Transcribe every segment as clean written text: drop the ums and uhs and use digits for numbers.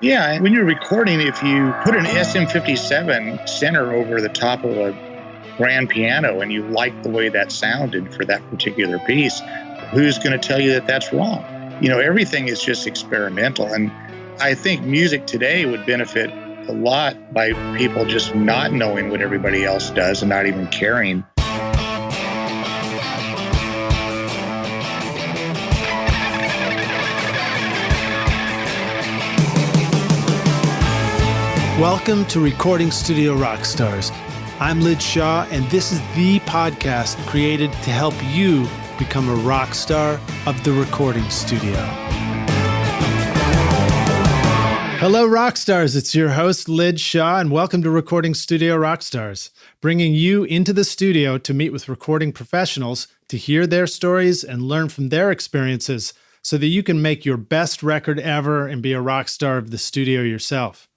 Yeah, and when you're recording, if you put an SM57 center over the top of a grand piano and you like the way that sounded for that particular piece, who's going to tell you that that's wrong? Everything is just experimental. And I think music today would benefit a lot by people just not knowing what everybody else does and not even caring. Welcome to Recording Studio Rockstars. I'm Lid Shaw, and this is the podcast created to help you become a rock star of the recording studio. Hello, Rockstars. It's your host, Lid Shaw, and welcome to Recording Studio Rockstars, bringing you into the studio to meet with recording professionals to hear their stories and learn from their experiences so that you can make your best record ever and be a rock star of the studio yourself.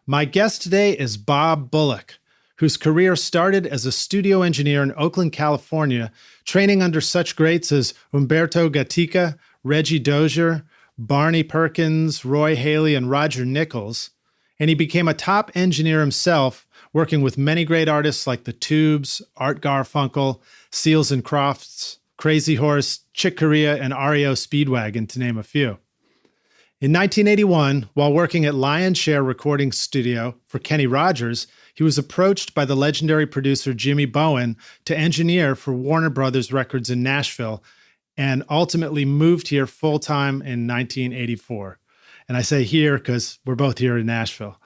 My guest today is Bob Bullock, whose career started as a studio engineer in Oakland, California, training under such greats as Humberto Gatica, Reggie Dozier, Barney Perkins, Haley and Roger Nichols, and he became a top engineer himself, working with many great artists like The Tubes, Art Garfunkel, Seals and Crofts, Crazy Horse, Corea and REO Speedwagon, to name a few. In 1981, while working at Lion's Share Recording Studio for Kenny Rogers, he was approached by the legendary producer Jimmy Bowen to engineer for Warner Brothers Records in Nashville, and ultimately moved here full-time in 1984. And I say here because we're both here in Nashville.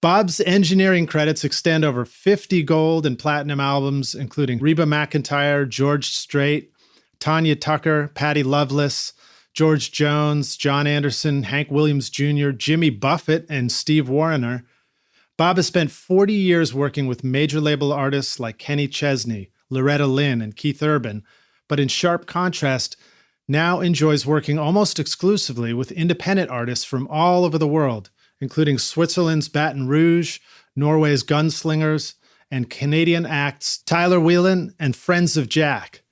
Bob's engineering credits extend over 50 gold and platinum albums, including Reba McEntire, George Strait, Tanya Tucker, Patti Loveless, George Jones, John Anderson, Hank Williams Jr., Jimmy Buffett, and Steve Wariner. Bob has spent 40 years working with major label artists like Kenny Chesney, Loretta, Lynn, and Keith Urban, but in sharp contrast, now enjoys working almost exclusively with independent artists from all over the world, including Switzerland's Baton Rouge, Norway's Gunslingers, and Canadian acts Tyler Whelan and Friends of Jack.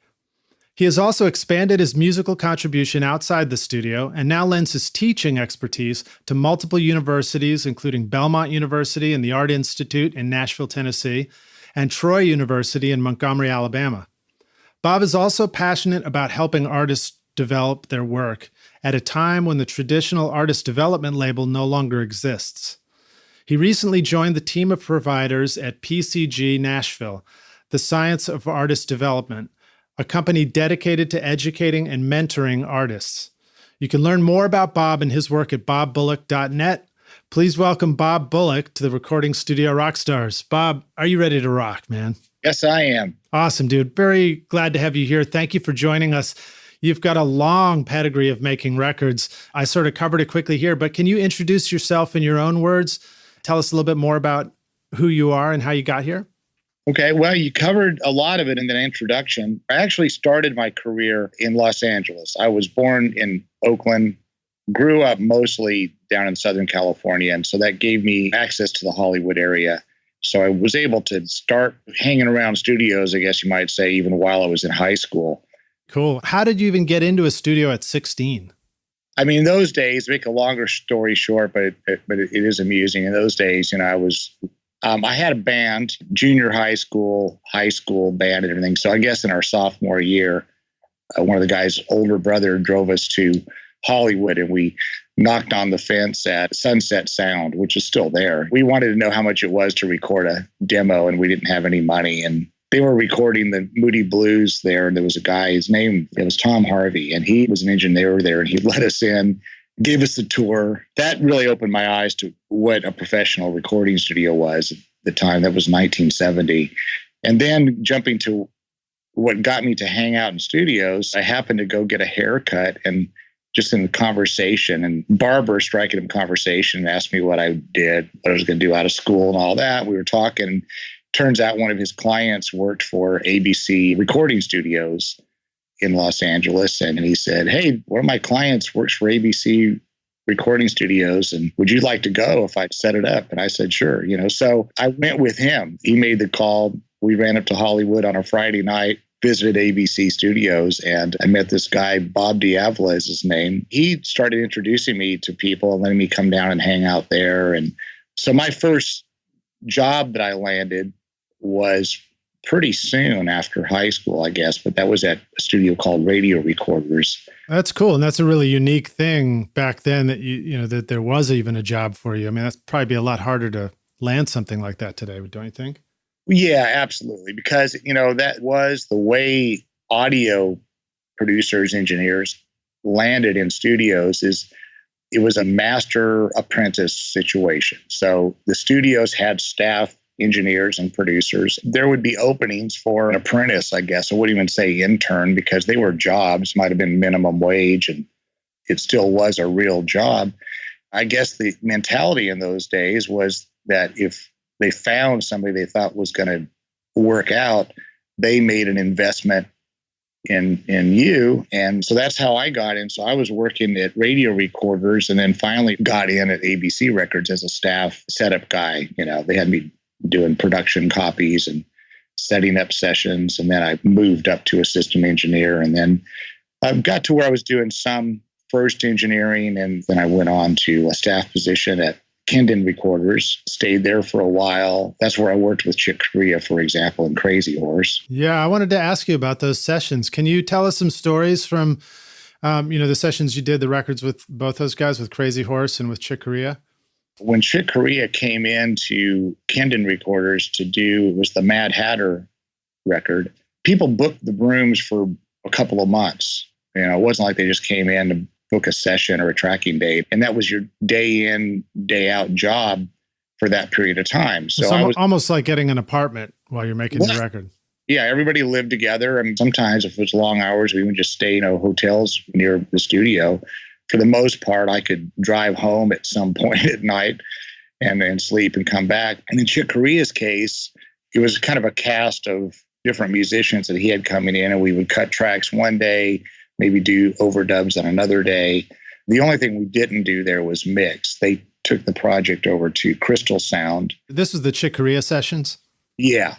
He has also expanded his musical contribution outside the studio and now lends his teaching expertise to multiple universities, including Belmont University and the Art Institute in Nashville, Tennessee, and Troy University in Montgomery, Alabama. Bob is also passionate about helping artists develop their work at a time when the traditional artist development label no longer exists. He recently joined the team of providers at PCG Nashville, the Science of Artist Development, a company dedicated to educating and mentoring artists. You can learn more about Bob and his work at bobbullock.net. Please welcome Bob Bullock to the Recording Studio Rockstars. Bob, are you ready to rock, man? Yes, I am. Awesome, dude. Very glad to have you here. Thank you for joining us. You've got a long pedigree of making records. I sort of covered it quickly here, but can you introduce yourself in your own words? Tell us a little bit more about who you are and how you got here. Okay, well, you covered a lot of it in the introduction. I actually started my career in Los Angeles. I was born in Oakland, grew up mostly down in Southern California, and so that gave me access to the Hollywood area. So I was able to start hanging around studios, I guess you might say, even while I was in high school. Cool. How did you even get into a studio at 16? I mean, in those days, make a longer story short, but it is amusing. In those days, I had a band, junior high school band and everything. So I guess in our sophomore year, one of the guys' older brother drove us to Hollywood and we knocked on the fence at Sunset Sound, which is still there. We wanted to know how much it was to record a demo and we didn't have any money. And they were recording the Moody Blues there. And there was a guy, it was Tom Harvey, and he was an engineer there and he let us in, gave us the tour. That really opened my eyes to what a professional recording studio was at the time. That was 1970. And then jumping to what got me to hang out in studios, I happened to go get a haircut, and just in the conversation, and barber striking up conversation, asked me what I did, what I was going to do out of school and all that. We were talking. Turns out one of his clients worked for ABC Recording Studios in Los Angeles. And he said, hey, one of my clients works for ABC Recording Studios, and would you like to go if I set it up? And I said, sure. So I went with him. He made the call. We ran up to Hollywood on a Friday night, visited ABC Studios, and I met this guy, Bob Diavolo is his name. He started introducing me to people and letting me come down and hang out there. And so my first job that I landed was pretty soon after high school, I guess, but that was at a studio called Radio Recorders. That's cool. And that's a really unique thing back then that that there was even a job for you. I mean, that's probably be a lot harder to land something like that today, don't you think? Yeah, absolutely. Because, that was the way audio producers, engineers landed in studios. It was a master apprentice situation. So the studios had staff engineers and producers. There would be openings for an apprentice, I guess. I wouldn't even say intern because they were jobs, might have been minimum wage, and it still was a real job. I guess the mentality in those days was that if they found somebody they thought was going to work out, they made an investment in you. And so that's how I got in. So I was working at Radio Recorders and then finally got in at ABC Records as a staff setup guy. They had me doing production copies and setting up sessions. And then I moved up to assistant engineer. And then I got to where I was doing some first engineering. And then I went on to a staff position at Kendon Recorders, stayed there for a while. That's where I worked with Chick Corea, for example, and Crazy Horse. Yeah, I wanted to ask you about those sessions. Can you tell us some stories from, the sessions you did, the records with both those guys, with Crazy Horse and with Chick Corea? When Chick Corea came into Kendon Recorders to do, it was the Mad Hatter record, people booked the rooms for a couple of months. It wasn't like they just came in to book a session or a tracking date. And that was your day in, day out job for that period of time. So it's almost like getting an apartment while you're making the record. Yeah, everybody lived together. And sometimes if it was long hours, we would just stay in hotels near the studio. For the most part, I could drive home at some point at night and then sleep and come back. And in Chick Corea's case, it was kind of a cast of different musicians that he had coming in, and we would cut tracks one day, maybe do overdubs on another day. The only thing we didn't do there was mix. They took the project over to Crystal Sound. This was the Chick Corea sessions? Yeah.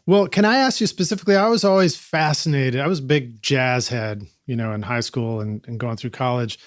Well, can I ask you specifically, I was always fascinated. I was a big jazz head, in high school and going through college.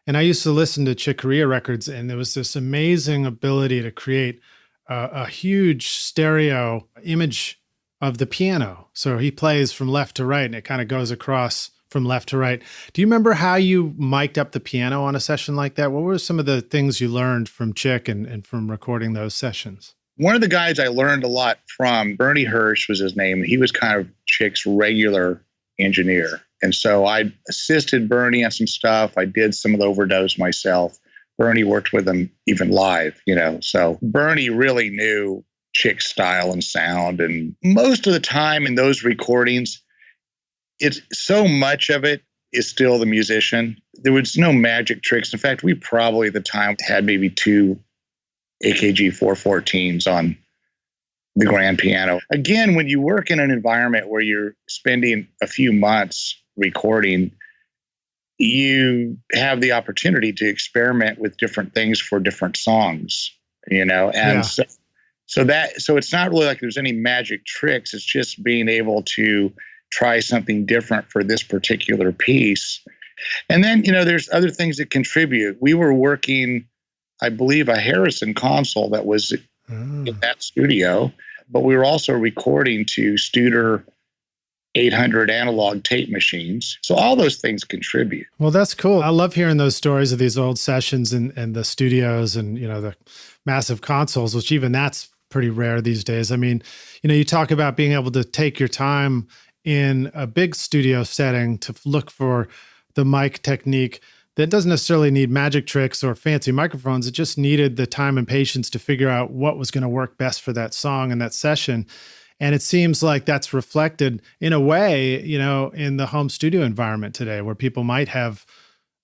And I used to listen to Chick Corea records, and there was this amazing ability to create a huge stereo image of the piano. So he plays from left to right, and it kind of goes across from left to right. Do you remember how you mic'd up the piano on a session like that? What were some of the things you learned from Chick and from recording those sessions? One of the guys I learned a lot from, Bernie Hirsch was his name. He was kind of Chick's regular engineer. And so I assisted Bernie on some stuff. I did some of the overdubs myself. Bernie worked with him even live, So Bernie really knew Chick's style and sound. And most of the time in those recordings, it's so much of it is still the musician. There was no magic tricks. In fact, we probably at the time had maybe 2 AKG 414s on the grand piano. Again, when you work in an environment where you're spending a few months recording, you have the opportunity to experiment with different things for different songs, and yeah. so it's not really like there's any magic tricks. It's just being able to try something different for this particular piece. And then, there's other things that contribute. We were working, I believe, a Harrison console that was in that studio, but we were also recording to Studer 800 analog tape machines. So all those things contribute. Well, that's cool. I love hearing those stories of these old sessions and the studios and, the massive consoles, which even that's pretty rare these days. I mean, you talk about being able to take your time in a big studio setting to look for the mic technique that doesn't necessarily need magic tricks or fancy microphones. It just needed the time and patience to figure out what was going to work best for that song and that session. And it seems like that's reflected in a way, in the home studio environment today, where people might have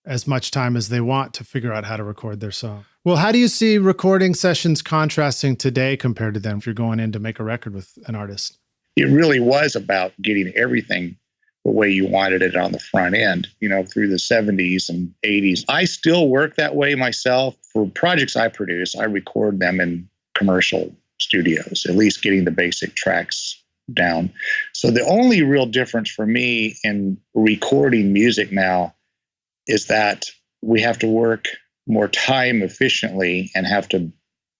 as much time as they want to figure out how to record their song. Well, how do you see recording sessions contrasting today compared to then if you're going in to make a record with an artist? It really was about getting everything the way you wanted it on the front end, through the 70s and 80s. I still work that way myself. For projects I produce, I record them in commercial studios, at least getting the basic tracks down. So the only real difference for me in recording music now is that we have to work more time efficiently and have to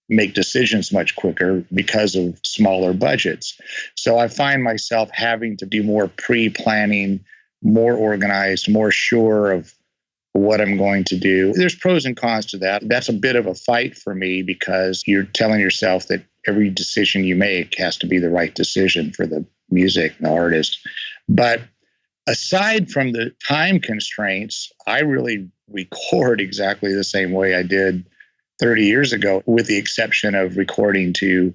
make decisions much quicker because of smaller budgets. So I find myself having to do more pre-planning, more organized, more sure of what I'm going to do. There's pros and cons to that. That's a bit of a fight for me because you're telling yourself that every decision you make has to be the right decision for the music and the artist. But aside from the time constraints, I really record exactly the same way I did 30 years ago, with the exception of recording to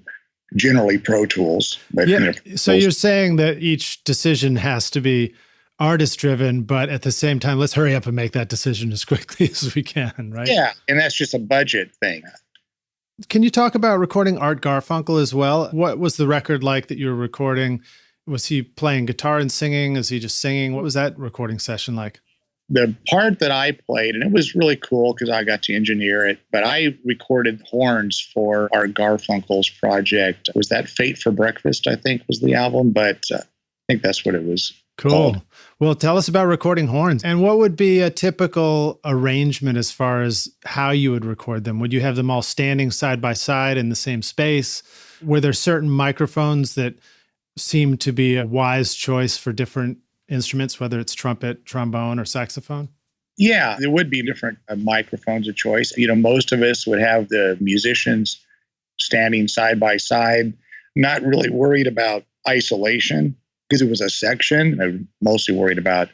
generally Pro Tools. But yeah, so you're saying that each decision has to be artist-driven, but at the same time, let's hurry up and make that decision as quickly as we can, right? Yeah, and that's just a budget thing. Can you talk about recording Art Garfunkel as well? What was the record like that you were recording? Was he playing guitar and singing? Is he just singing? What was that recording session like? The part that I played, and it was really cool because I got to engineer it, but I recorded horns for Art Garfunkel's project. Was that Fate for Breakfast, I think was the album, but I think that's what it was called. Well, tell us about recording horns. And what would be a typical arrangement as far as how you would record them? Would you have them all standing side by side in the same space? Were there certain microphones that seemed to be a wise choice for different instruments, whether it's trumpet, trombone, or saxophone? Yeah, there would be different microphones of choice. Most of us would have the musicians standing side by side, not really worried about isolation because it was a section. I'm mostly worried about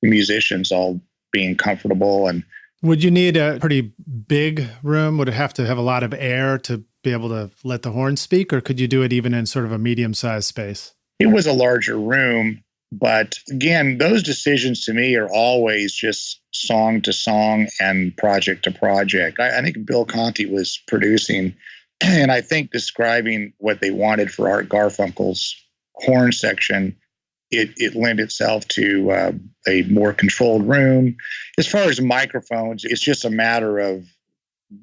the musicians all being comfortable. And would you need a pretty big room? Would it have to have a lot of air to be able to let the horn speak, or could you do it even in sort of a medium-sized space? It was a larger room. But again, those decisions to me are always just song to song and project to project. I think Bill Conti was producing and I think describing what they wanted for Art Garfunkel's horn section. It lent itself to a more controlled room. As far as microphones, it's just a matter of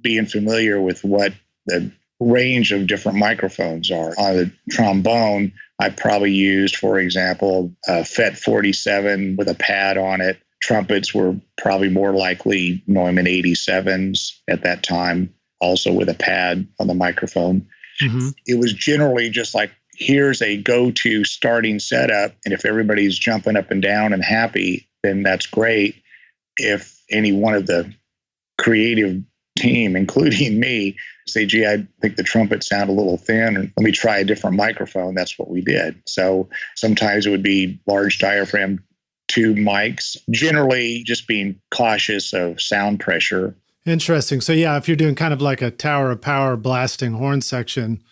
being familiar with what the range of different microphones are. On the trombone, I probably used, for example, a FET 47 with a pad on it. Trumpets were probably more likely Neumann 87s at that time, also with a pad on the microphone. Mm-hmm. It was generally just like, here's a go-to starting setup, and if everybody's jumping up and down and happy, then that's great. If any one of the creative team, including me, say, gee, I think the trumpets sound a little thin, and let me try a different microphone, that's what we did. So sometimes it would be large diaphragm tube mics, generally just being cautious of sound pressure. Interesting. So yeah, if you're doing kind of like a Tower of Power blasting horn section,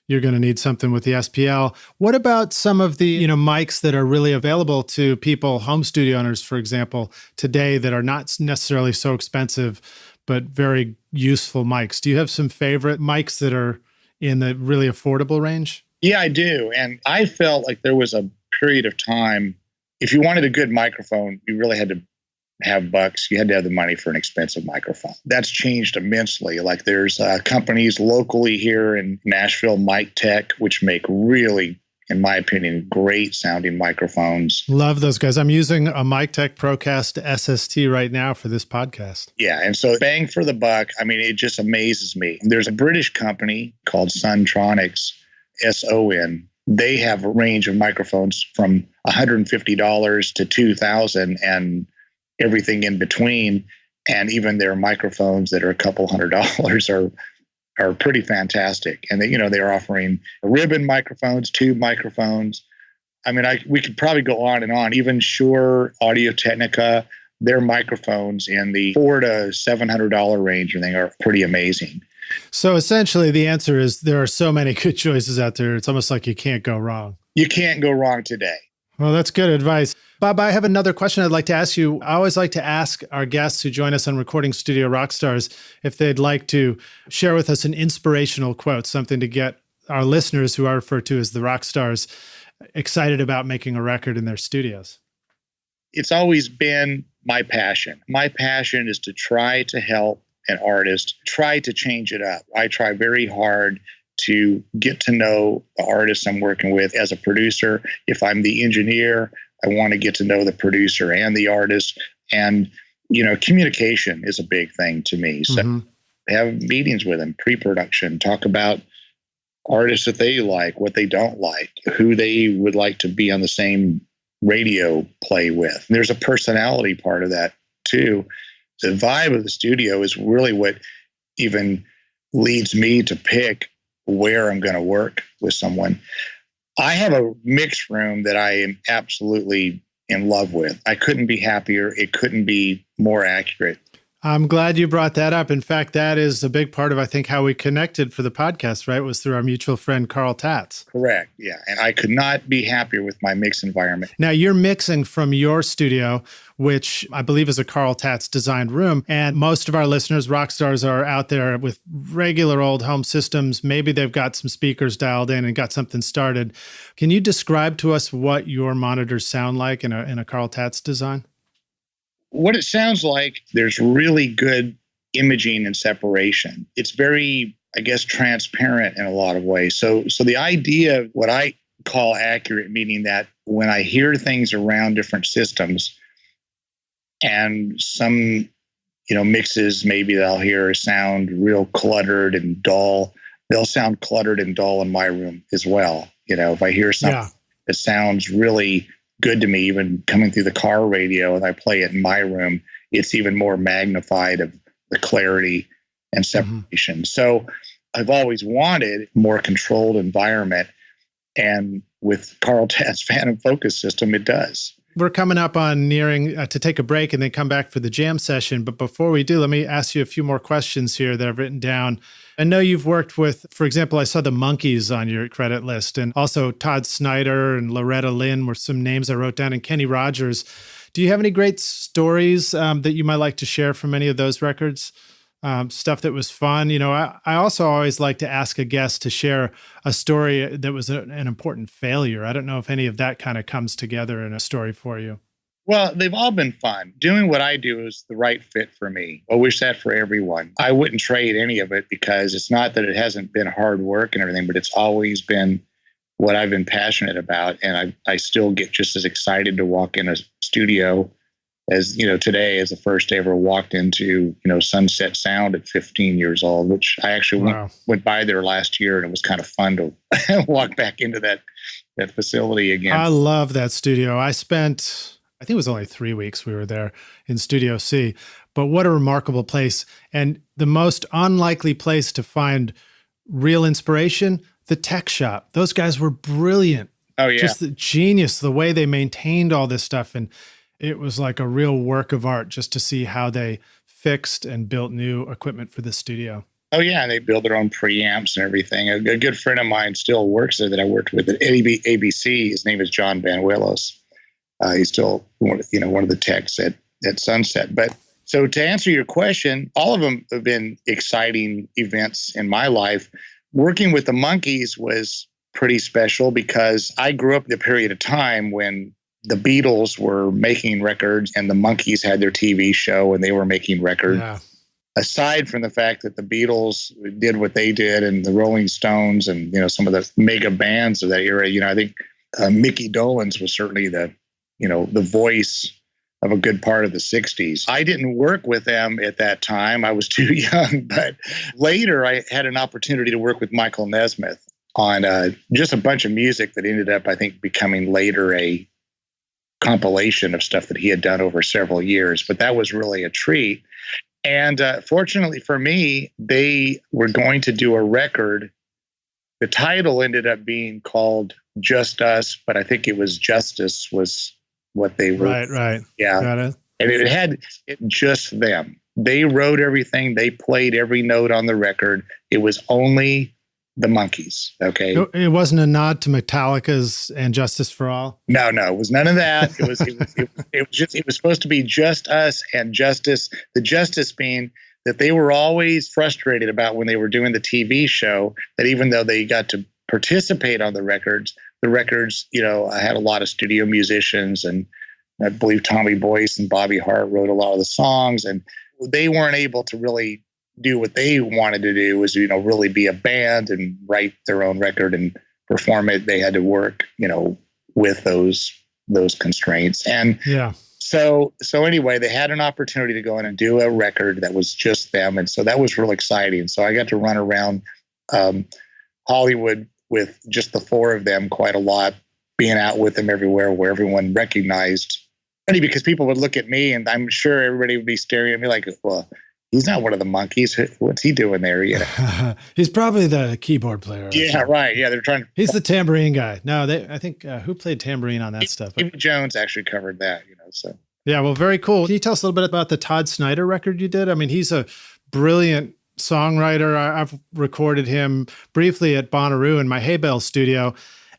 you're going to need something with the SPL. What about some of the mics that are really available to people, home studio owners, for example, today that are not necessarily so expensive, but very useful mics? Do you have some favorite mics that are in the really affordable range? Yeah, I do. And I felt like there was a period of time, if you wanted a good microphone, you really had to have bucks. You had to have the money for an expensive microphone. That's changed immensely. Like there's companies locally here in Nashville, Mic Tech, which make really, in my opinion, great sounding microphones. Love those guys. I'm using a Mic Tech Procast SST right now for this podcast. Yeah. And so bang for the buck. I mean, it just amazes me. There's a British company called Sontronics, SON. They have a range of microphones from $150 to $2,000 and everything in between. And even their microphones that are a couple $100 are pretty fantastic. And they're offering ribbon microphones, tube microphones. I mean, we could probably go on and on. Even Shure, Audio-Technica, their microphones in the $400 to $700 range, I think, are pretty amazing. So essentially the answer is there are so many good choices out there. It's almost like you can't go wrong. You can't go wrong today. Well, that's good advice. Bob, I have another question I'd like to ask you. I always like to ask our guests who join us on Recording Studio Rockstars if they'd like to share with us an inspirational quote, something to get our listeners, who I refer to as the rock stars, excited about making a record in their studios. It's always been my passion. My passion is to try to help an artist, try to change it up. I try very hard to get to know the artist I'm working with. As a producer, if I'm the engineer, I want to get to know the producer and the artist. And, communication is a big thing to me. So have meetings with them, pre-production, talk about artists that they like, what they don't like, who they would like to be on the same radio play with. And there's a personality part of that too. The vibe of the studio is really what even leads me to pick where I'm going to work with someone. I have a mix room that I am absolutely in love with. I couldn't be happier. It couldn't be more accurate. I'm glad you brought that up. In fact, that is a big part of, I think, how we connected for the podcast, right? Was through our mutual friend, Carl Tatz. Correct. Yeah. And I could not be happier with my mix environment. Now, you're mixing from your studio, which I believe is a Carl Tatz designed room. And most of our listeners, rock stars, are out there with regular old home systems. Maybe they've got some speakers dialed in and got something started. Can you describe to us what your monitors sound like in a Carl Tatz design? What it sounds like, there's really good imaging and separation. It's very, I guess, transparent in a lot of ways. So the idea of what I call accurate, meaning that when I hear things around different systems and some, mixes, maybe that I'll hear sound real cluttered and dull. They'll sound cluttered and dull in my room as well. If I hear something that sounds really good to me, even coming through the car radio, and I play it in my room, it's even more magnified of the clarity and separation. So I've always wanted more controlled environment. And with Carl Tatz Phantom Focus system, it does. We're coming up on nearing to take a break and then come back for the jam session. But before we do, let me ask you a few more questions here that I've written down. I know you've worked with, for example, I saw the Monkees on your credit list, and also Todd, Snider, and Loretta, Lynn were some names I wrote down, and Kenny Rogers. Do you have any great stories that you might like to share from any of those records? Stuff that was fun. I also always like to ask a guest to share a story that was an important failure. I don't know if any of that kind of comes together in a story for you. Well, they've all been fun. Doing what I do is the right fit for me. I wish that for everyone. I wouldn't trade any of it, because it's not that it hasn't been hard work and everything, but it's always been what I've been passionate about. And I still get just as excited to walk in a studio as, today is the first day I ever walked into, Sunset Sound at 15 years old, which I actually went by there last year, and it was kind of fun to walk back into that facility again. I love that studio. I think it was only 3 weeks we were there in Studio C, but what a remarkable place. And the most unlikely place to find real inspiration, the tech shop. Those guys were brilliant. Oh, yeah. Just the genius, the way they maintained all this stuff. And it was like a real work of art just to see how they fixed and built new equipment for the studio. Oh, yeah. And they build their own preamps and everything. A good friend of mine still works there that I worked with at ABC. His name is John Banuelos. He's still one of the techs at Sunset. But so to answer your question, all of them have been exciting events in my life. Working with the Monkees was pretty special, because I grew up in the period of time when the Beatles were making records and the Monkees had their TV show and they were making records. Yeah. Aside from the fact that the Beatles did what they did, and the Rolling Stones and, some of the mega bands of that era, I think Mickey Dolenz was certainly the voice of a good part of the 60s. I didn't work with them at that time. I was too young, but later I had an opportunity to work with Michael Nesmith on just a bunch of music that ended up, I think, becoming later a compilation of stuff that he had done over several years. But that was really a treat. And fortunately for me, they were going to do a record. The title ended up being called Just Us, but I think it was Justice was what they wrote. Right. Yeah. Got it. And it had just them. They wrote everything. They played every note on the record. It was only the Monkees. Okay. It wasn't a nod to Metallica's and Justice for All. No, it was none of that. It was supposed to be just us and justice. The justice being that they were always frustrated about when they were doing the TV show, that even though they got to participate on the records, I had a lot of studio musicians, and I believe Tommy Boyce and Bobby Hart wrote a lot of the songs, and they weren't able to really do what they wanted to do, was, really be a band and write their own record and perform it. They had to work, with those constraints. And yeah. So anyway, they had an opportunity to go in and do a record that was just them. And so that was real exciting. So I got to run around Hollywood with just the four of them quite a lot, being out with them everywhere where everyone recognized. Funny, because people would look at me and I'm sure everybody would be staring at me like, well, he's not one of the Monkees. What's he doing there? He's probably the keyboard player. Yeah, right. Yeah, they're trying. He's the tambourine guy. No, I think who played tambourine on that stuff? Steve Jones actually covered that. So. Yeah, well, very cool. Can you tell us a little bit about the Todd Snider record you did? I mean, he's a brilliant songwriter. I've recorded him briefly at Bonnaroo in my Hay Bale studio.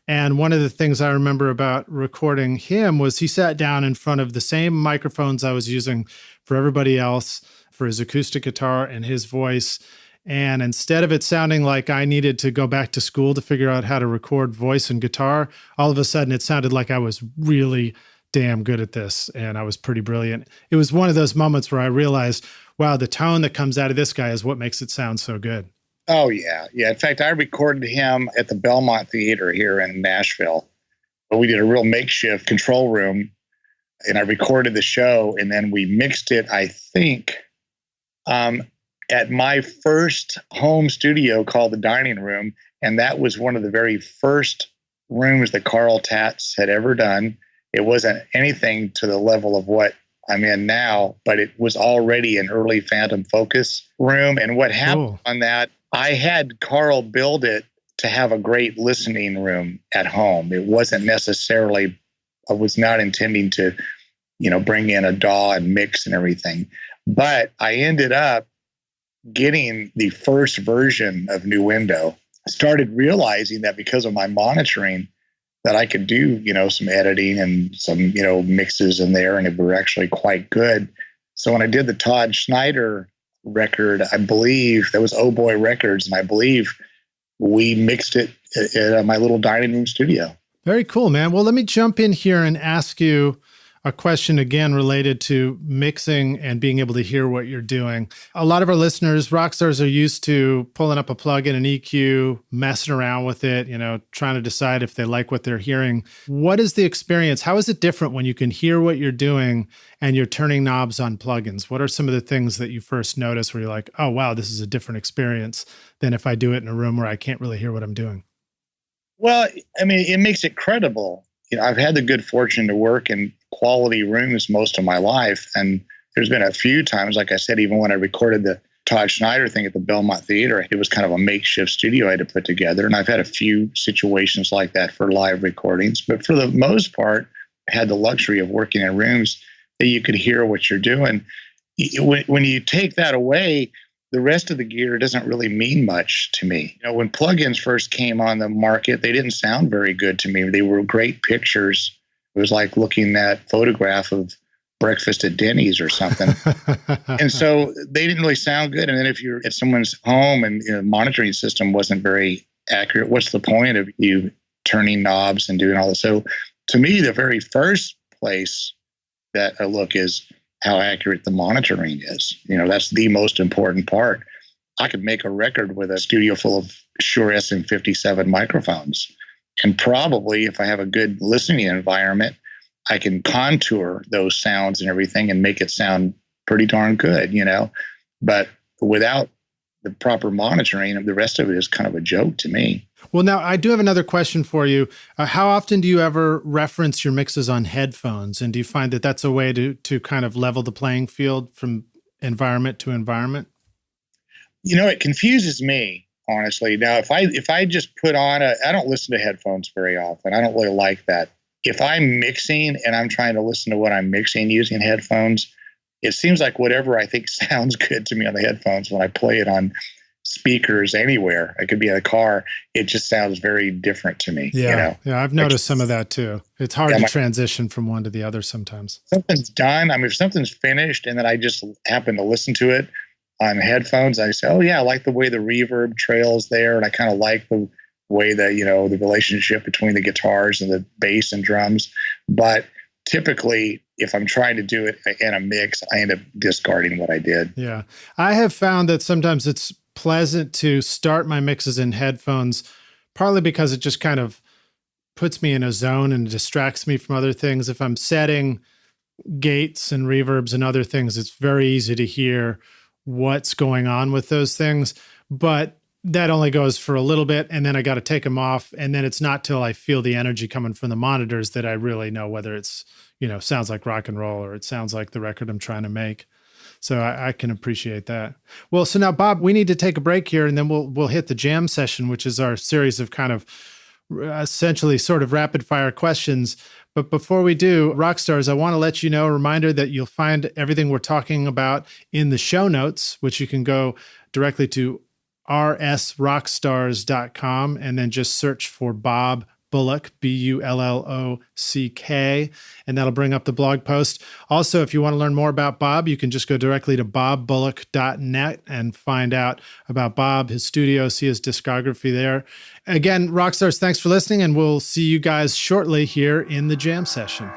And one of the things I remember about recording him was he sat down in front of the same microphones I was using for everybody else, for his acoustic guitar and his voice. And instead of it sounding like I needed to go back to school to figure out how to record voice and guitar, all of a sudden it sounded like I was really damn good at this, and I was pretty brilliant. It was one of those moments where I realized, wow, the tone that comes out of this guy is what makes it sound so good. Oh, yeah. Yeah. In fact, I recorded him at the Belmont Theater here in Nashville. We did a real makeshift control room, and I recorded the show, and then we mixed it, I think, at my first home studio called the Dining Room, and that was one of the very first rooms that Carl Tatz had ever done. It wasn't anything to the level of what I'm in now, but it was already an early Phantom Focus room. And what happened on that, I had Carl build it to have a great listening room at home. It wasn't necessarily, I was not intending to, bring in a DAW and mix and everything. But I ended up getting the first version of New Window. I started realizing that because of my monitoring, that I could do, some editing and some, mixes in there, and it were actually quite good. So when I did the Todd Snider record, I believe that was Oh Boy Records, and I believe we mixed it at my little dining room studio. Very cool, man. Well, let me jump in here and ask you a question again related to mixing and being able to hear what you're doing. A lot of our listeners, rock stars, are used to pulling up a plug-in, an EQ, messing around with it, trying to decide if they like what they're hearing. What is the experience? How is it different when you can hear what you're doing and you're turning knobs on plugins? What are some of the things that you first notice where you're like, oh, wow, this is a different experience than if I do it in a room where I can't really hear what I'm doing? Well, I mean, it makes it credible. I've had the good fortune to work in quality rooms most of my life. And there's been a few times, like I said, even when I recorded the Todd Snider thing at the Belmont Theater, it was kind of a makeshift studio I had to put together. And I've had a few situations like that for live recordings. But for the most part, I had the luxury of working in rooms that you could hear what you're doing. When you take that away, the rest of the gear doesn't really mean much to me. When plugins first came on the market, they didn't sound very good to me. They were great pictures. It was like looking at a photograph of breakfast at Denny's or something. And so they didn't really sound good. And then if you're at someone's home and the monitoring system wasn't very accurate, what's the point of you turning knobs and doing all this? So to me, the very first place that I look is how accurate the monitoring is. That's the most important part. I could make a record with a studio full of Shure SM57 microphones. And probably if I have a good listening environment, I can contour those sounds and everything and make it sound pretty darn good, But without the proper monitoring, the rest of it is kind of a joke to me. Well, now I do have another question for you. How often do you ever reference your mixes on headphones? And do you find that that's a way to kind of level the playing field from environment to environment? It confuses me, honestly. Now, if I just put on I don't listen to headphones very often. I don't really like that. If I'm mixing and I'm trying to listen to what I'm mixing using headphones, it seems like whatever I think sounds good to me on the headphones, when I play it on speakers anywhere, I could be in a car, it just sounds very different to me. Yeah, I've noticed some of that too. It's hard to transition from one to the other sometimes. Something's done. I mean, if something's finished and then I just happen to listen to it on headphones, I say, oh yeah, I like the way the reverb trails there, and I kind of like the way that, the relationship between the guitars and the bass and drums. But typically, if I'm trying to do it in a mix, I end up discarding what I did. Yeah. I have found that sometimes it's pleasant to start my mixes in headphones, partly because it just kind of puts me in a zone and distracts me from other things. If I'm setting gates and reverbs and other things, it's very easy to hear what's going on with those things. But that only goes for a little bit, and then I got to take them off. And then it's not till I feel the energy coming from the monitors that I really know whether it's, sounds like rock and roll or it sounds like the record I'm trying to make. So I can appreciate that. Well, so now, Bob, we need to take a break here, and then we'll hit the jam session, which is our series of kind of essentially sort of rapid fire questions. But before we do, Rockstars, I want to let you know, a reminder that you'll find everything we're talking about in the show notes, which you can go directly to rsrockstars.com and then just search for Bob Bullock, Bullock, and that'll bring up the blog post. Also, if you want to learn more about Bob, you can just go directly to bobbullock.net and find out about Bob, his studio, see his discography there. Again, Rockstars, thanks for listening, and we'll see you guys shortly here in the jam session.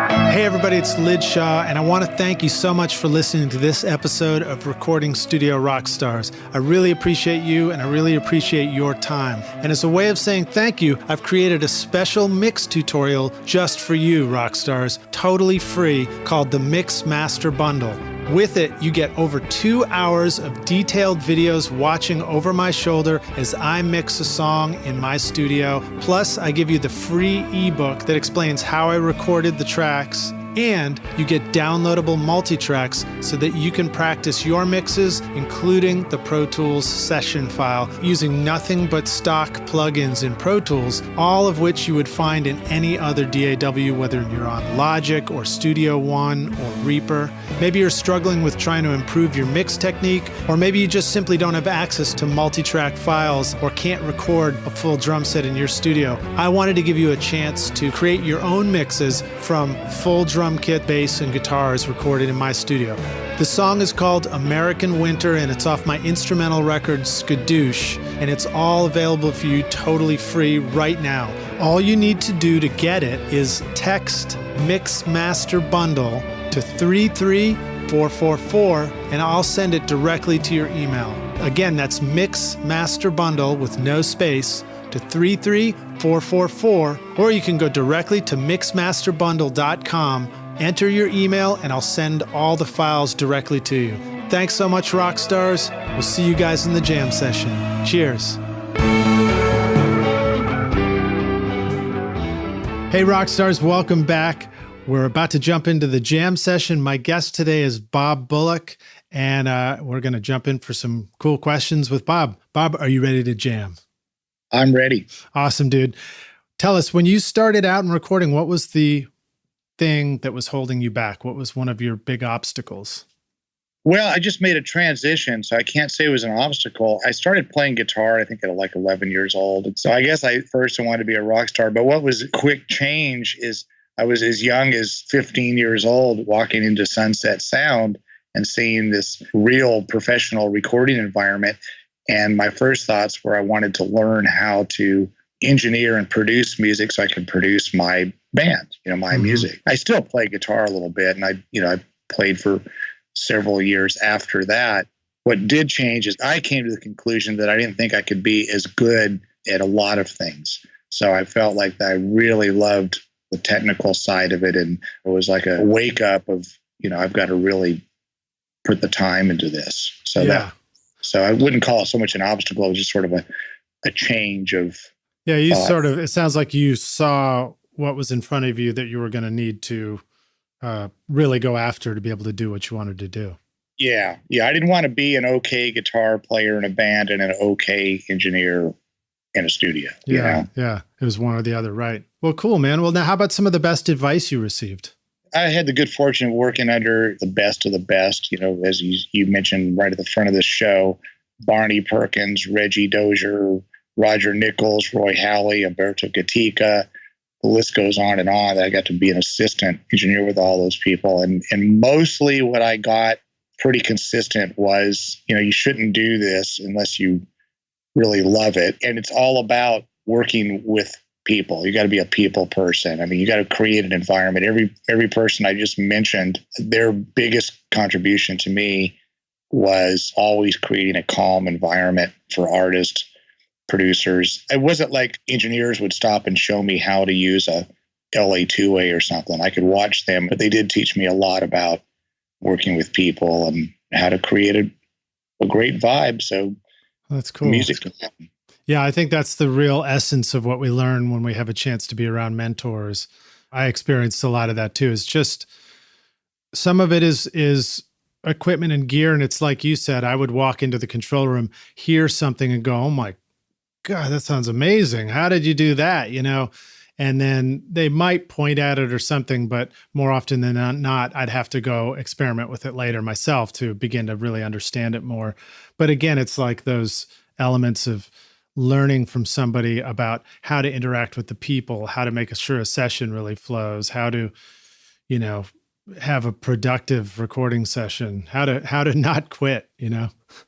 Hey everybody, it's Lid Shaw, and I want to thank you so much for listening to this episode of Recording Studio Rockstars. I really appreciate you, and I really appreciate your time. And as a way of saying thank you, I've created a special mix tutorial just for you, Rockstars, totally free, called the Mix Master Bundle. With it, you get over 2 hours of detailed videos watching over my shoulder as I mix a song in my studio. Plus, I give you the free ebook that explains how I recorded the tracks. And you get downloadable multi-tracks so that you can practice your mixes, including the Pro Tools session file, using nothing but stock plugins in Pro Tools, all of which you would find in any other DAW, whether you're on Logic or Studio One or Reaper. Maybe you're struggling with trying to improve your mix technique, or maybe you just simply don't have access to multi-track files or can't record a full drum set in your studio. I wanted to give you a chance to create your own mixes from full drum kit, bass, and guitars recorded in my studio. The song is called American Winter, and it's off my instrumental record Skadoosh, and it's all available for you totally free right now. All you need to do to get it is text Mix Master Bundle to 33444, and I'll send it directly to your email. Again, that's Mix Master Bundle with no space to 33444, or you can go directly to mixmasterbundle.com, enter your email, and I'll send all the files directly to you. Thanks so much, Rockstars. We'll see you guys in the jam session. Cheers. Hey, Rockstars, welcome back. We're about to jump into the jam session. My guest today is Bob Bullock, and we're going to jump in for some cool questions with Bob. Bob, are you ready to jam? I'm ready. Awesome, dude. Tell us, when you started out in recording, what was the thing that was holding you back? What was one of your big obstacles? Well, I just made a transition, so I can't say it was an obstacle. I started playing guitar, I think, at like 11 years old. So I guess I wanted to be a rock star. But what was a quick change is I was as young as 15 years old walking into Sunset Sound and seeing this real professional recording environment. And my first thoughts were I wanted to learn how to engineer and produce music so I could produce my band, my music. I still play guitar a little bit, and I played for several years after that. What did change is I came to the conclusion that I didn't think I could be as good at a lot of things. So I felt like I really loved the technical side of it, and it was like a wake up of, I've got to really put the time into this. So I wouldn't call it so much an obstacle. It was just sort of a change of. Yeah, it sounds like you saw what was in front of you that you were going to need to really go after to be able to do what you wanted to do. Yeah. I didn't want to be an okay guitar player in a band and an okay engineer in a studio. Yeah. It was one or the other, right? Well, cool, man. Well, now how about some of the best advice you received? I had the good fortune of working under the best of the best, as you mentioned right at the front of this show, Barney Perkins, Reggie Dozier, Roger Nichols, Roy Halley, Humberto Gatica. The list goes on and on. I got to be an assistant engineer with all those people. And mostly what I got pretty consistent was, you shouldn't do this unless you really love it. And it's all about working with people. You got to be a people person. I mean, you got to create an environment. Every person I just mentioned, their biggest contribution to me was always creating a calm environment for artists, producers. It wasn't like engineers would stop and show me how to use a LA2A or something. I could watch them, but they did teach me a lot about working with people and how to create a great vibe. So that's cool. Music can happen. Yeah, I think that's the real essence of what we learn when we have a chance to be around mentors. I experienced a lot of that too. It's just some of it is equipment and gear. And it's like you said, I would walk into the control room, hear something and go, oh my God, that sounds amazing. How did you do that? You know? And then they might point at it or something, but more often than not, I'd have to go experiment with it later myself to begin to really understand it more. But again, it's like those elements of learning from somebody about how to interact with the people, how to make sure a session really flows, how to, you know, have a productive recording session, how to not quit, you know?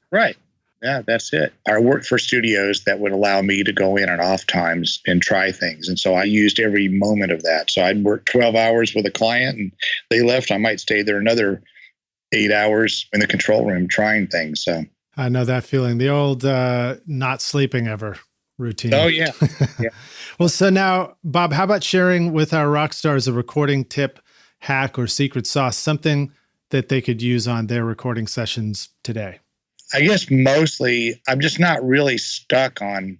Right. Yeah, that's it. I worked for studios that would allow me to go in on off times and try things. And so I used every moment of that. So I'd work 12 hours with a client and they left. I might stay there another 8 hours in the control room trying things. So I know that feeling, the old not sleeping ever routine. Oh, yeah. Yeah. Well, so now, Bob, how about sharing with our rock stars a recording tip, hack, or secret sauce, something that they could use on their recording sessions today? I guess mostly I'm just not really stuck on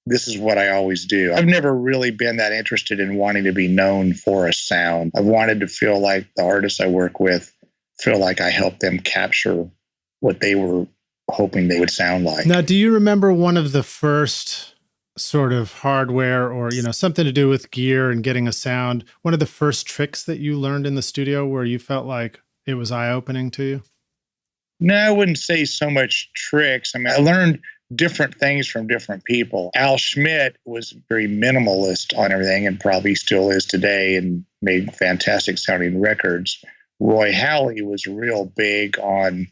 this is what I always do. I've never really been that interested in wanting to be known for a sound. I've wanted to feel like the artists I work with feel like I helped them capture what they were hoping they would sound like. Now, do you remember one of the first sort of hardware or, you know, something to do with gear and getting a sound, one of the first tricks that you learned in the studio where you felt like it was eye-opening to you? No, I wouldn't say so much tricks. I mean, I learned different things from different people. Al Schmidt was very minimalist on everything and probably still is today and made fantastic sounding records. Roy Halley was real big on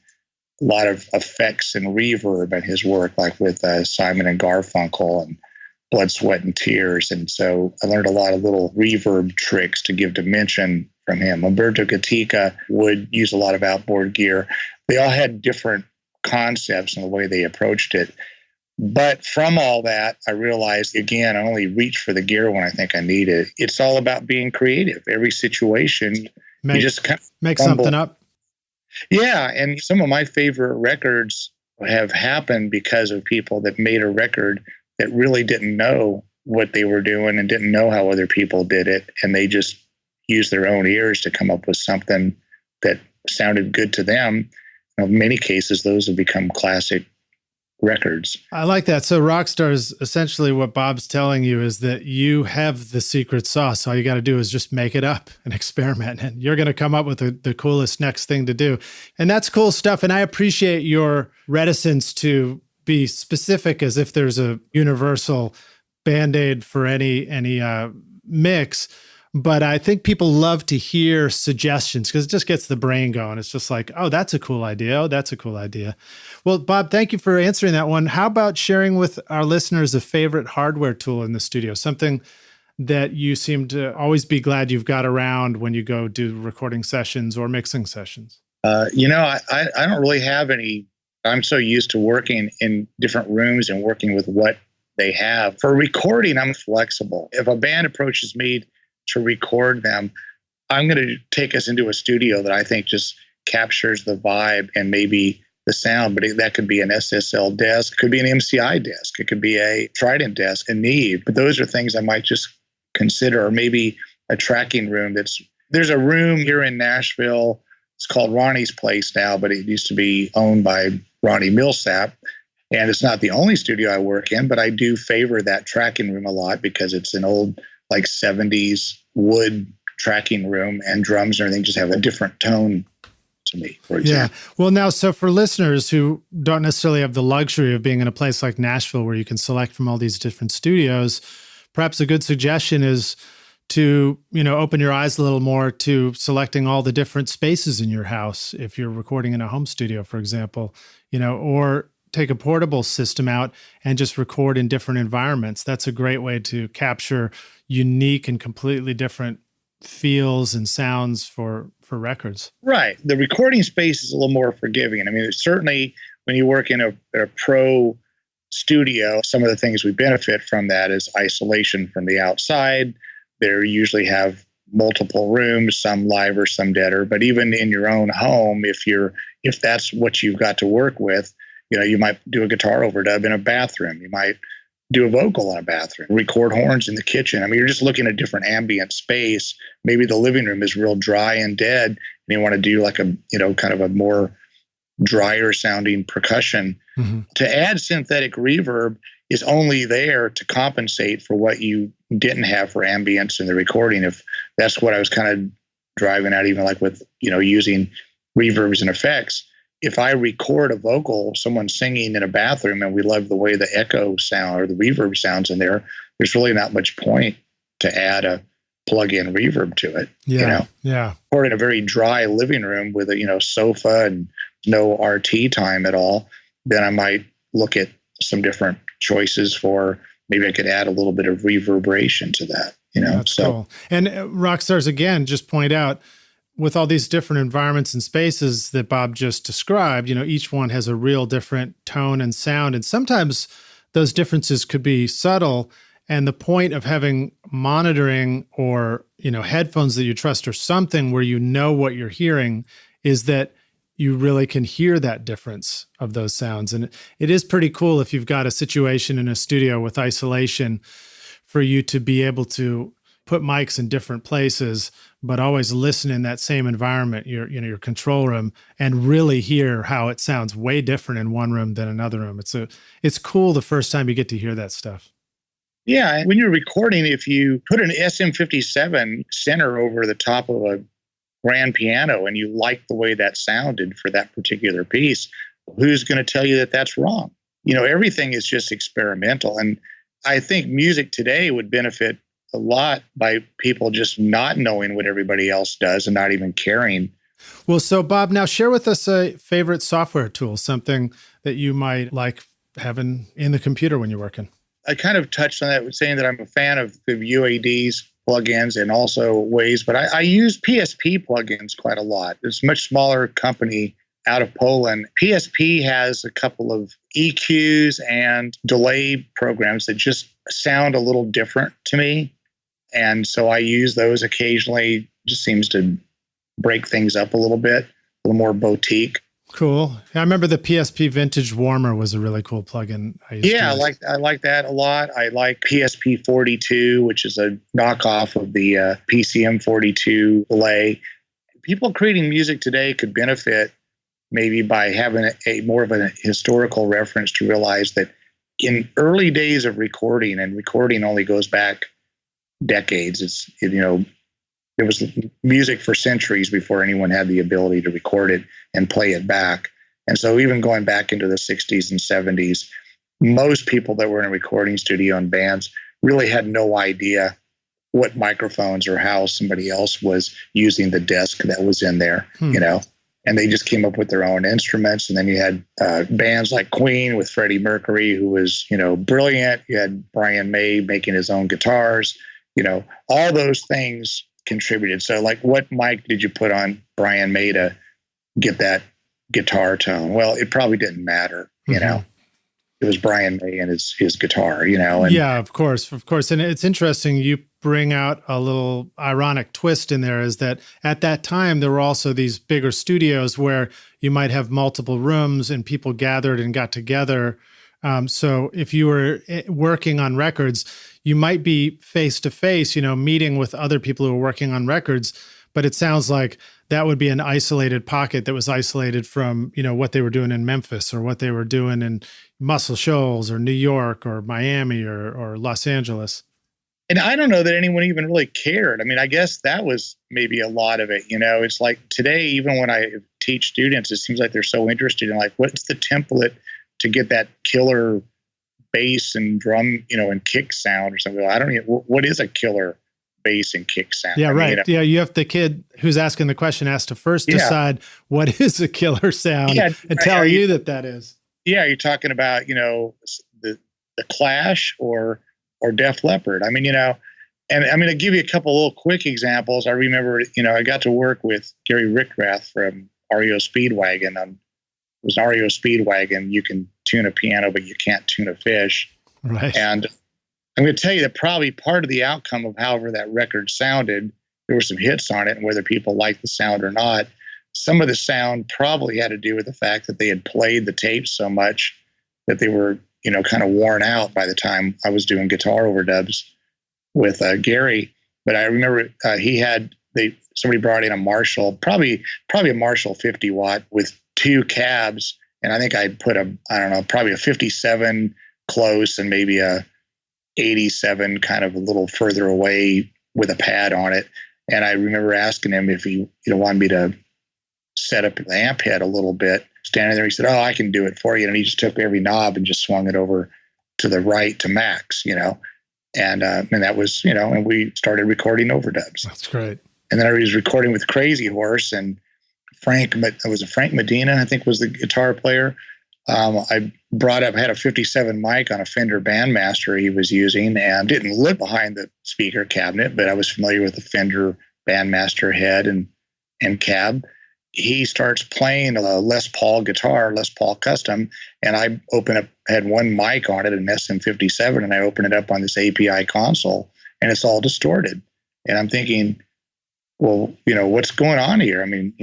a lot of effects and reverb in his work, like with Simon and Garfunkel and Blood, Sweat, and Tears. And so I learned a lot of little reverb tricks to give dimension from him. Humberto Gatica would use a lot of outboard gear. They all had different concepts in the way they approached it. But from all that, I realized, again, I only reach for the gear when I think I need it. It's all about being creative. Every situation, you just kind of make something up. Yeah, and some of my favorite records have happened because of people that made a record that really didn't know what they were doing and didn't know how other people did it. And they just used their own ears to come up with something that sounded good to them. In many cases, those have become classic records. I like that. So Rockstars, essentially what Bob's telling you is that you have the secret sauce. All you got to do is just make it up and experiment, and you're going to come up with the coolest next thing to do. And that's cool stuff. And I appreciate your reticence to be specific as if there's a universal Band-Aid for any mix. But I think people love to hear suggestions because it just gets the brain going. It's just like, oh, that's a cool idea. Oh, that's a cool idea. Well, Bob, thank you for answering that one. How about sharing with our listeners a favorite hardware tool in the studio, something that you seem to always be glad you've got around when you go do recording sessions or mixing sessions? I don't really have any. I'm so used to working in different rooms and working with what they have. For recording, I'm flexible. If a band approaches me to record them, I'm going to take us into a studio that I think just captures the vibe and maybe the sound, but that could be an SSL desk, could be an MCI desk, it could be a Trident desk, a Neve. But those are things I might just consider, or maybe a tracking room. There's a room here in Nashville. It's called Ronnie's Place now, but it used to be owned by Ronnie Millsap. And it's not the only studio I work in, but I do favor that tracking room a lot because it's an old, like 70s wood tracking room, and drums and everything just have a different tone to me, for example. Yeah. Well, now, so for listeners who don't necessarily have the luxury of being in a place like Nashville where you can select from all these different studios, perhaps a good suggestion is to, open your eyes a little more to selecting all the different spaces in your house if you're recording in a home studio, for example, or take a portable system out and just record in different environments. That's a great way to capture unique and completely different feels and sounds for records. Right. The recording space is a little more forgiving. I mean, certainly when you work in a pro studio, some of the things we benefit from that is isolation from the outside. They usually have multiple rooms, some live or some deader. But even in your own home, if that's what you've got to work with, you might do a guitar overdub in a bathroom. You might do a vocal in a bathroom, record horns in the kitchen. I mean, you're just looking at a different ambient space. Maybe the living room is real dry and dead, and you want to do like a, kind of a more drier sounding percussion. Mm-hmm. To add synthetic reverb is only there to compensate for what you didn't have for ambience in the recording. If that's what I was kind of driving at, even like with, using reverbs and effects. If I record a vocal, someone singing in a bathroom, and we love the way the echo sound or the reverb sounds in there, there's really not much point to add a plug-in reverb to it. Yeah. Or in a very dry living room with a, sofa and no RT time at all, then I might look at some different choices for maybe I could add a little bit of reverberation to that, That's cool. And Rockstars, again, just point out, with all these different environments and spaces that Bob just described, each one has a real different tone and sound. And sometimes those differences could be subtle. And the point of having monitoring or, headphones that you trust or something where what you're hearing is that you really can hear that difference of those sounds. And it is pretty cool if you've got a situation in a studio with isolation for you to be able to put mics in different places, but always listen in that same environment, your control room, and really hear how it sounds way different in one room than another room. It's cool the first time you get to hear that stuff. Yeah, when you're recording, if you put an SM57 center over the top of a grand piano and you like the way that sounded for that particular piece, who's going to tell you that that's wrong? Everything is just experimental. And I think music today would benefit a lot by people just not knowing what everybody else does and not even caring. Well, so Bob, now share with us a favorite software tool, something that you might like having in the computer when you're working. I kind of touched on that with saying that I'm a fan of the UADs plugins and also Waves, but I use PSP plugins quite a lot. It's a much smaller company out of Poland. PSP has a couple of EQs and delay programs that just sound a little different to me. And so I use those occasionally. Just seems to break things up a little bit, a little more boutique. Cool. I remember the PSP Vintage Warmer was a really cool plugin. I like that a lot. I like PSP 42, which is a knockoff of the PCM 42 delay. People creating music today could benefit maybe by having a more of a historical reference to realize that in early days of recording, and recording only goes back decades. There was music for centuries before anyone had the ability to record it and play it back. And so even going back into the 60s and 70s, most people that were in a recording studio and bands really had no idea what microphones or how somebody else was using the desk that was in there, and they just came up with their own instruments. And then you had bands like Queen with Freddie Mercury, who was, brilliant. You had Brian May making his own guitars, all those things contributed. So like, what mic did you put on Brian May to get that guitar tone? Well, it probably didn't matter, it was Brian May and his guitar, and yeah, of course. And it's interesting. You bring out a little ironic twist in there, is that at that time, there were also these bigger studios where you might have multiple rooms and people gathered and got together. So if you were working on records, you might be face to face, meeting with other people who are working on records. But it sounds like that would be an isolated pocket that was isolated from, what they were doing in Memphis or what they were doing in Muscle Shoals or New York or Miami or Los Angeles. And I don't know that anyone even really cared. I mean, I guess that was maybe a lot of it. It's like today, even when I teach students, it seems like they're so interested in like, what's the template to get that killer bass and drum, and kick sound or something. I don't know. What is a killer bass and kick sound? Yeah, right. Yeah, you have the kid who's asking the question has to first decide what is a killer sound and tell you that is. Yeah, you're talking about, the Clash or Def Leppard. I mean, and I'm going to give you a couple little quick examples. I remember, I got to work with Gary Rickrath from REO Speedwagon. It was an REO Speedwagon. You can tune a piano, but you can't tune a fish. Right. And I'm going to tell you that probably part of the outcome of however that record sounded, there were some hits on it, and whether people liked the sound or not, some of the sound probably had to do with the fact that they had played the tapes so much that they were, kind of worn out by the time I was doing guitar overdubs with Gary. But I remember somebody brought in a Marshall, probably a Marshall 50 watt with 2 cabs. And I think I put probably a 57 close and maybe a 87 kind of a little further away with a pad on it. And I remember asking him if he wanted me to set up the amp head a little bit. Standing there, he said, "Oh, I can do it for you." And he just took every knob and just swung it over to the right to max, And that was, and we started recording overdubs. That's great. And then I was recording with Crazy Horse, and Frank Medina, I think, was the guitar player. I had a 57 mic on a Fender Bandmaster he was using, and didn't look behind the speaker cabinet, but I was familiar with the Fender Bandmaster head and cab. He starts playing a Les Paul guitar, Les Paul Custom, and I had one mic on it, an SM57, and I open it up on this API console, and it's all distorted. And I'm thinking, well, what's going on here? I mean,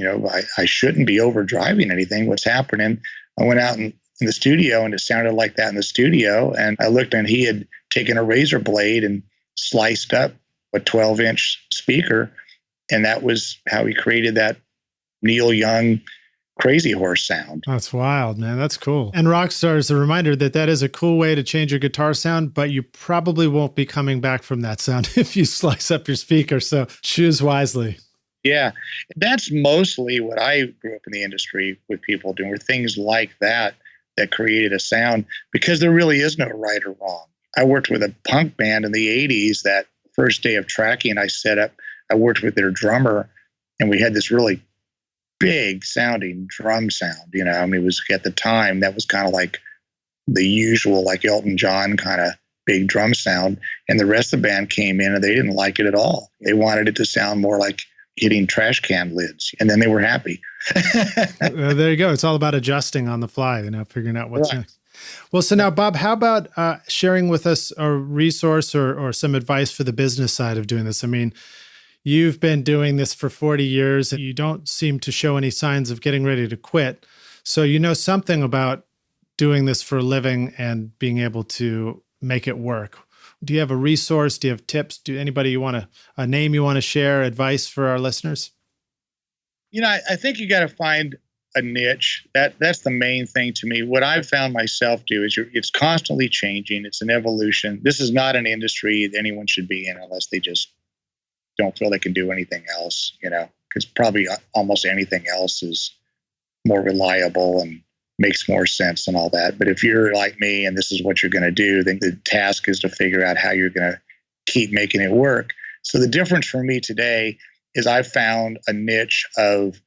I shouldn't be overdriving anything. What's happening? I went out in the studio, and it sounded like that in the studio. And I looked, and he had taken a razor blade and sliced up a 12-inch speaker, and that was how he created that Neil Young Crazy Horse sound. That's wild, man. That's cool. And Rockstar's a reminder that is a cool way to change your guitar sound, but you probably won't be coming back from that sound if you slice up your speaker. So choose wisely. Yeah, that's mostly what I grew up in the industry with people doing, were things like that created a sound, because there really is no right or wrong. I worked with a punk band in the 80s. That first day of tracking, I worked with their drummer, and we had this really big sounding drum sound. It was, at the time, that was kind of like the usual, like Elton John kind of big drum sound. And the rest of the band came in and they didn't like it at all. They wanted it to sound more like hitting trash can lids, and then they were happy. There you go. It's all about adjusting on the fly, figuring out what's next. Well, so now, Bob, how about sharing with us a resource or some advice for the business side of doing this? I mean, you've been doing this for 40 years, and you don't seem to show any signs of getting ready to quit. So you know something about doing this for a living and being able to make it work. Do you have a resource? Do you have tips? Anybody a name you want to share, advice for our listeners? I think you got to find a niche. That's the main thing to me. What I've found myself do is it's constantly changing. It's an evolution. This is not an industry that anyone should be in unless they just don't feel they can do anything else, because probably almost anything else is more reliable and makes more sense and all that. But if you're like me and this is what you're going to do, then the task is to figure out how you're going to keep making it work. So the difference for me today is I've found a niche of,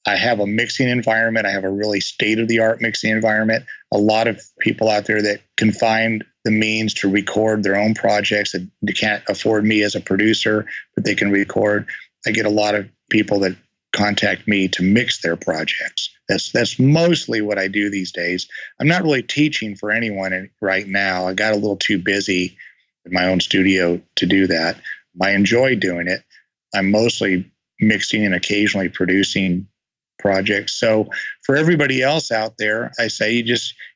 I have a mixing environment. I have a really state-of-the-art mixing environment. A lot of people out there that can find the means to record their own projects that they can't afford me as a producer, but they can record. I get a lot of people that contact me to mix their projects. That's mostly what I do these days. I'm not really teaching for anyone right now. I got a little too busy in my own studio to do that. I enjoy doing it. I'm mostly mixing and occasionally producing projects. So for everybody else out there, I say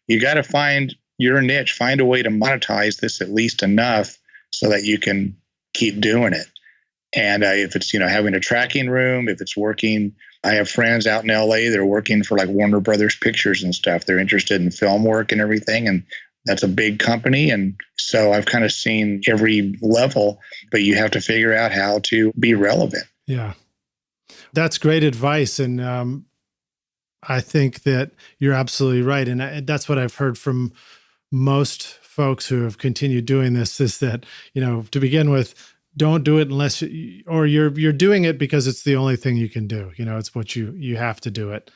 you got to find your niche, find a way to monetize this at least enough so that you can keep doing it. And if it's, having a tracking room, if it's working, I have friends out in LA that are working for like Warner Brothers Pictures and stuff. They're interested in film work and everything. And that's a big company. And so I've kind of seen every level, but you have to figure out how to be relevant. Yeah. That's great advice. And I think that you're absolutely right. And that's what I've heard from most folks who have continued doing this, is that, to begin with, don't do it unless you're doing it because it's the only thing you can do. It's what you have to do it.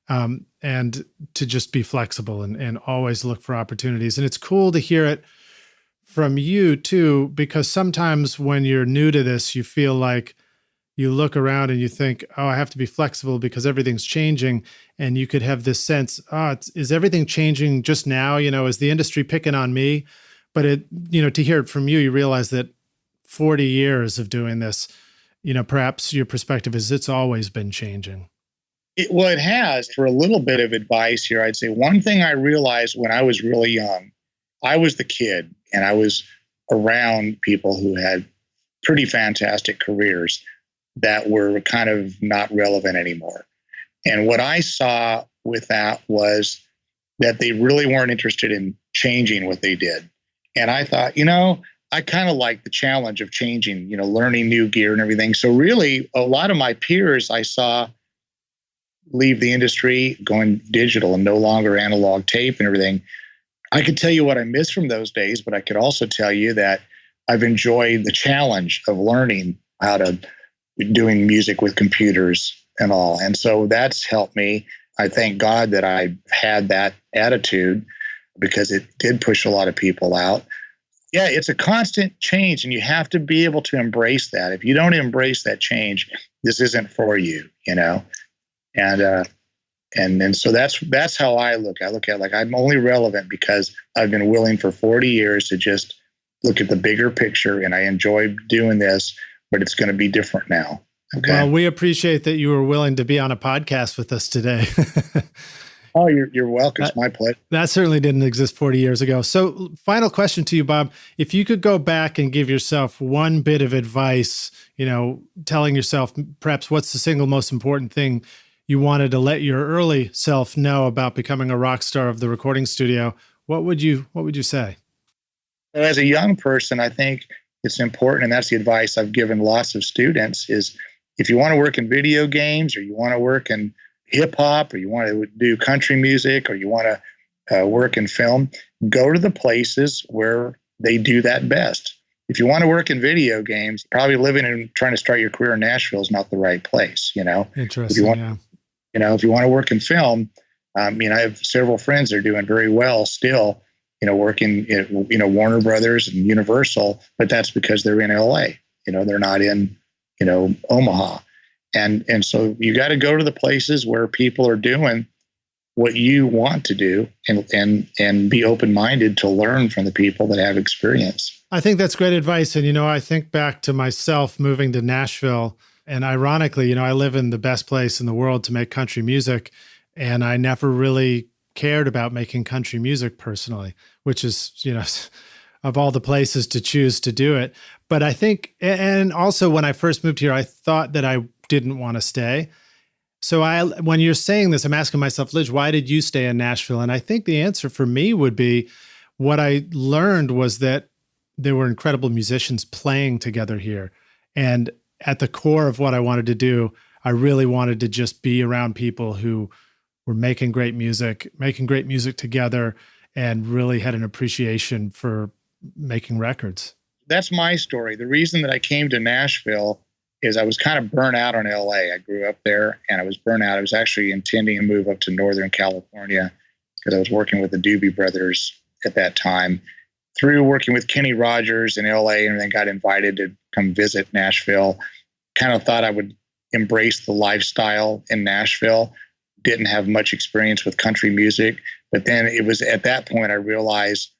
and to just be flexible and always look for opportunities. And it's cool to hear it from you too, because sometimes when you're new to this, you feel like you look around and you think, oh, I have to be flexible because everything's changing. And you could have this sense, is everything changing just now? Is the industry picking on me? But to hear it from you, you realize that 40 years of doing this, perhaps your perspective is it's always been changing. It has. For a little bit of advice here, I'd say one thing I realized when I was really young, I was the kid and I was around people who had pretty fantastic careers that were kind of not relevant anymore. And what I saw with that was that they really weren't interested in changing what they did. And I thought, I kind of like the challenge of changing, learning new gear and everything. So really, a lot of my peers I saw leave the industry, going digital and no longer analog tape and everything. I could tell you what I miss from those days, but I could also tell you that I've enjoyed the challenge of learning how to doing music with computers and all. And so that's helped me. I thank God that I had that attitude because it did push a lot of people out. Yeah, it's a constant change and you have to be able to embrace that. If you don't embrace that change, this isn't for you, And so that's how I look. I look at like I'm only relevant because I've been willing for 40 years to just look at the bigger picture, and I enjoy doing this, but it's going to be different now. Okay. Well, we appreciate that you were willing to be on a podcast with us today. Oh, you're welcome. It's my pleasure. That certainly didn't exist 40 years ago. So final question to you, Bob. If you could go back and give yourself one bit of advice, telling yourself perhaps what's the single most important thing you wanted to let your early self know about becoming a rock star of the recording studio, what would you say? As a young person, I think it's important, and that's the advice I've given lots of students, is if you want to work in video games or you want to work in hip hop or you want to do country music or you want to work in film, go to the places where they do that best. If you want to work in video games, probably living and trying to start your career in Nashville is not the right place, Interesting, if you want, if you want to work in film, I have several friends that are doing very well still, working at, Warner Brothers and Universal, but that's because they're in LA, they're not in, Omaha. And so you got to go to the places where people are doing what you want to do and be open-minded to learn from the people that have experience. I think that's great advice. And, I think back to myself moving to Nashville, and ironically, I live in the best place in the world to make country music. And I never really cared about making country music personally, which is, of all the places to choose to do it. But I think, and also when I first moved here, I thought that I didn't want to stay. So when you're saying this, I'm asking myself, Liz, why did you stay in Nashville? And I think the answer for me would be what I learned was that there were incredible musicians playing together here. And at the core of what I wanted to do, I really wanted to just be around people who were making great music together, and really had an appreciation for making records. That's my story. The reason that I came to Nashville is I was kind of burnt out on LA. I grew up there and I was burnt out. I was actually intending to move up to Northern California because I was working with the Doobie Brothers at that time. Through working with Kenny Rogers in LA, and then got invited to come visit Nashville. Kind of thought I would embrace the lifestyle in Nashville. Didn't have much experience with country music. But then it was at that point I realized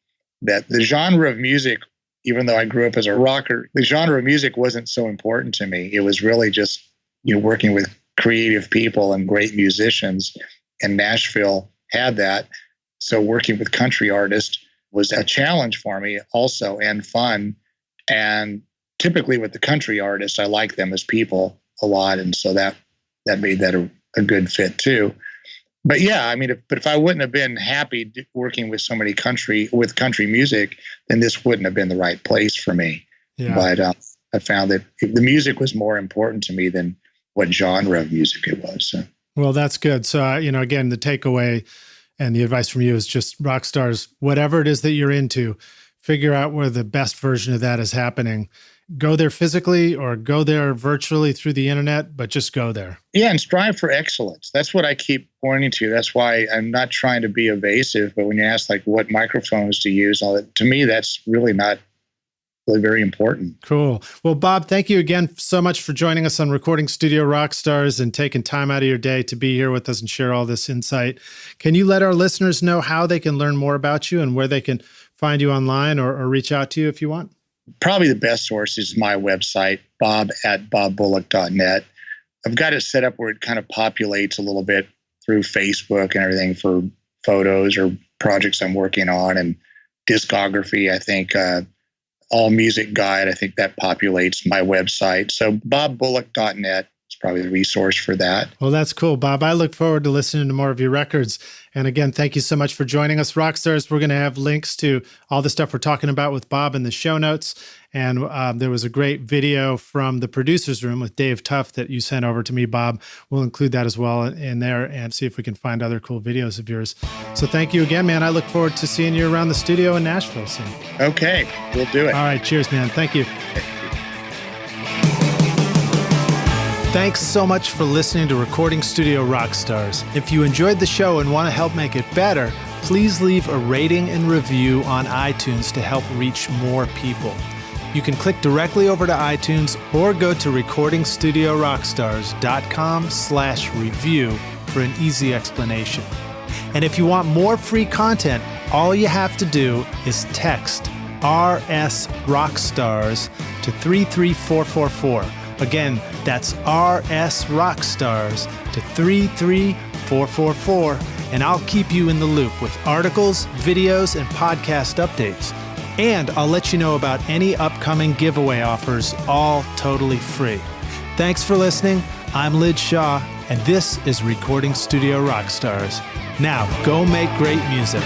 that the genre of music, even though I grew up as a rocker, the genre of music wasn't so important to me. It was really just, working with creative people and great musicians. And Nashville had that. So working with country artists was a challenge for me also, and fun. And typically with the country artists, I like them as people a lot. And so that made that a good fit too. But yeah, if I wouldn't have been happy working with so many country music, then this wouldn't have been the right place for me. Yeah. But I found that the music was more important to me than what genre of music it was. So. Well, that's good. So, again, the takeaway and the advice from you is just rock stars, whatever it is that you're into, figure out where the best version of that is happening go there physically or go there virtually through the internet, but just go there. Yeah, and strive for excellence. That's what I keep pointing to. That's why I'm not trying to be evasive, but when you ask like what microphones to use, all that, to me, that's really not really very important. Cool. Well, Bob, thank you again so much for joining us on Recording Studio Rockstars and taking time out of your day to be here with us and share all this insight. Can you let our listeners know how they can learn more about you and where they can find you online or reach out to you if you want? Probably the best source is my website, bob@bobbullock.net. I've got it set up where it kind of populates a little bit through Facebook and everything for photos or projects I'm working on and discography. I think All Music Guide, I think that populates my website. So bobbullock.net is probably the resource for that. Well, that's cool, Bob. I look forward to listening to more of your records. And again, thank you so much for joining us, Rockstars. We're going to have links to all the stuff we're talking about with Bob in the show notes. And there was a great video from the producer's room with Dave Tuff that you sent over to me, Bob. We'll include that as well in there and see if we can find other cool videos of yours. So thank you again, man. I look forward to seeing you around the studio in Nashville soon. Okay, we'll do it. All right, cheers, man. Thank you. Thanks so much for listening to Recording Studio Rockstars. If you enjoyed the show and want to help make it better, please leave a rating and review on iTunes to help reach more people. You can click directly over to iTunes or go to recordingstudiorockstars.com/review for an easy explanation. And if you want more free content, all you have to do is text RS Rockstars to 33444. Again, that's RS Rockstars to 33444, and I'll keep you in the loop with articles, videos, and podcast updates. And I'll let you know about any upcoming giveaway offers, all totally free. Thanks for listening. I'm Lid Shaw, and this is Recording Studio Rockstars. Now, go make great music.